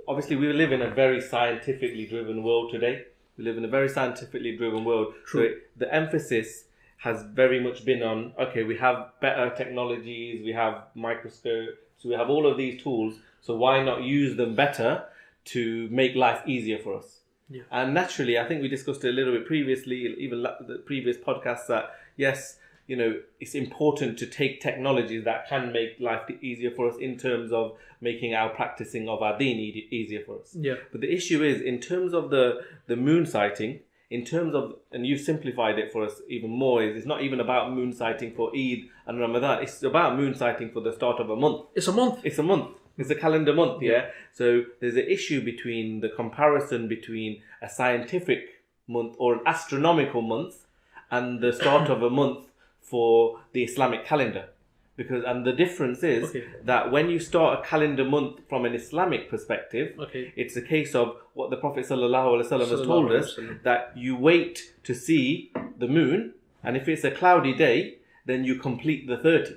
obviously we live in a very scientifically driven world today. We live in a very scientifically driven world. True. So the emphasis has very much been on, okay, we have better technologies, we have microscopes, we have all of these tools, so why not use them better to make life easier for us? Yeah. And naturally, I think we discussed it a little bit previously, even the previous podcasts, that yes, you know, it's important to take technologies that can make life easier for us in terms of making our practicing of our deen easier for us. Yeah. But the issue is, in terms of the moon sighting, in terms of, and you've simplified it for us even more, is it's not even about moon sighting for Eid and Ramadan. It's about moon sighting for the start of a month. It's a month. It's a month. It's a calendar month, yeah? So there's an issue between the comparison between a scientific month or an astronomical month and the start of a month for the Islamic calendar. And the difference is that when you start a calendar month from an Islamic perspective, it's a case of what the Prophet ﷺ has told us, that you wait to see the moon, and if it's a cloudy day, then you complete the 30.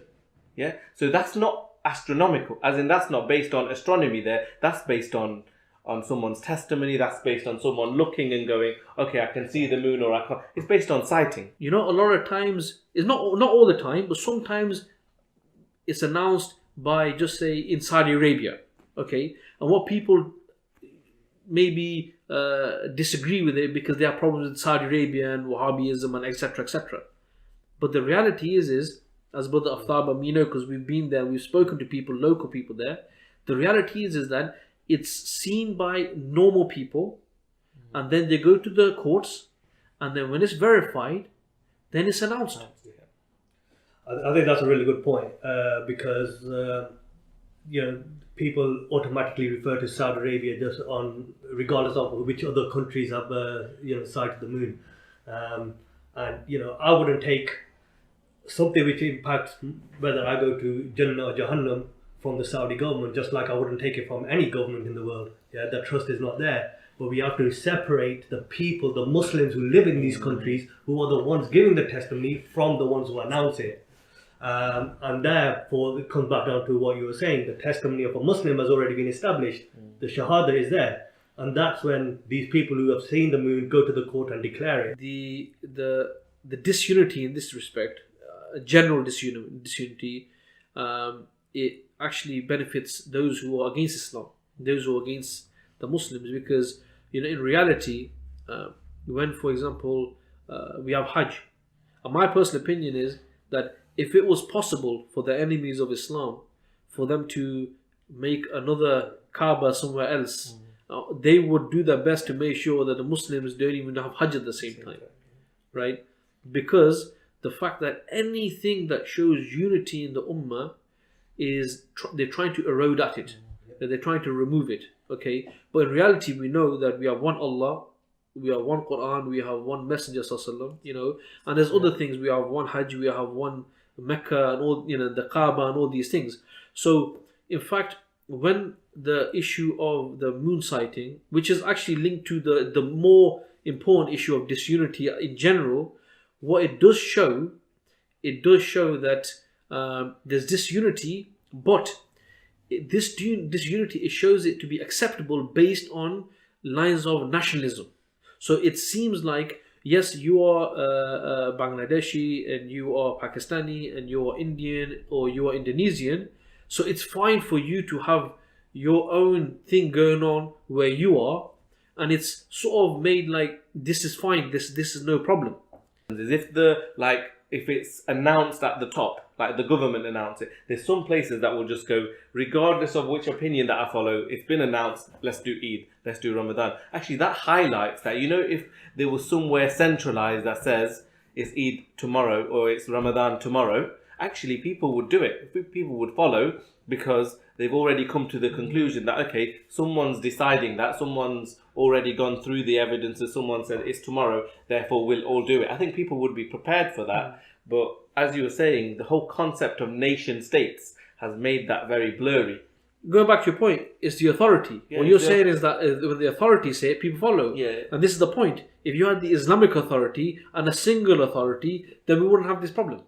Yeah. So that's not astronomical, as in that's not based on astronomy there. That's based on someone's testimony. That's based on someone looking and going, okay, I can see the moon, or I can't. It's based on sighting. You know, a lot of times, it's not all the time, but sometimes it's announced by, just say, in Saudi Arabia, okay? And what people maybe disagree with it because they have problems with Saudi Arabia and Wahhabism and etc., etc. But the reality is as Brother Aftab, you know, because we've been there, we've spoken to people, local people there. The reality is that it's seen by normal people, and then they go to the courts, and then when it's verified, then it's announced. I think that's a really good point, because you know, people automatically refer to Saudi Arabia just on, regardless of which other countries have you know, sighted the moon, and you know, I wouldn't take something which impacts whether I go to Jannah or Jahannam from the Saudi government, just like I wouldn't take it from any government in the world. Yeah, that trust is not there. But we have to separate the people, the Muslims who live in these countries, who are the ones giving the testimony, from the ones who announce it. And therefore, it comes back down to what you were saying. The testimony of a Muslim has already been established. The Shahada is there. And that's when these people who have seen the moon go to the court and declare it. The disunity in this respect, general disunity, it actually benefits those who are against Islam, those who are against the Muslims, because, you know, in reality, when, for example, we have Hajj, and my personal opinion is that if it was possible for the enemies of Islam for them to make another Kaaba somewhere else, they would do their best to make sure that the Muslims don't even have Hajj at the same time, right? Because the fact that anything that shows unity in the Ummah is they're trying to erode at it, that they're trying to remove it, okay? But in reality, we know that we have one Allah, we have one Quran, we have one Messenger sallallahu, you know, and there's other things. We have one Hajj, we have one Mecca, and all, you know, the Kaaba and all these things. So in fact, when the issue of the moon sighting, which is actually linked to the more important issue of disunity in general, what it does show that there's disunity, but this disunity, it shows it to be acceptable based on lines of nationalism. So it seems like, yes, you are Bangladeshi, and you are Pakistani, and you are Indian, or you are Indonesian, so it's fine for you to have your own thing going on where you are, and it's sort of made like, this is fine, this is no problem. As if if it's announced at the top, like the government announced it, there's some places that will just go, regardless of which opinion that I follow, it's been announced, let's do Eid, let's do Ramadan. Actually, that highlights that, you know, if there was somewhere centralized that says it's Eid tomorrow or it's Ramadan tomorrow, actually people would do it. People would follow, because they've already come to the conclusion that, okay, someone's deciding that, someone's already gone through the evidence, and someone said it's tomorrow, therefore we'll all do it. I think people would be prepared for that. But as you were saying, the whole concept of nation states has made that very blurry. Going back to your point, it's the authority. Yeah, what you're saying is that when the authorities say it, people follow. Yeah. And this is the point. If you had the Islamic authority and a single authority, then we wouldn't have this problem.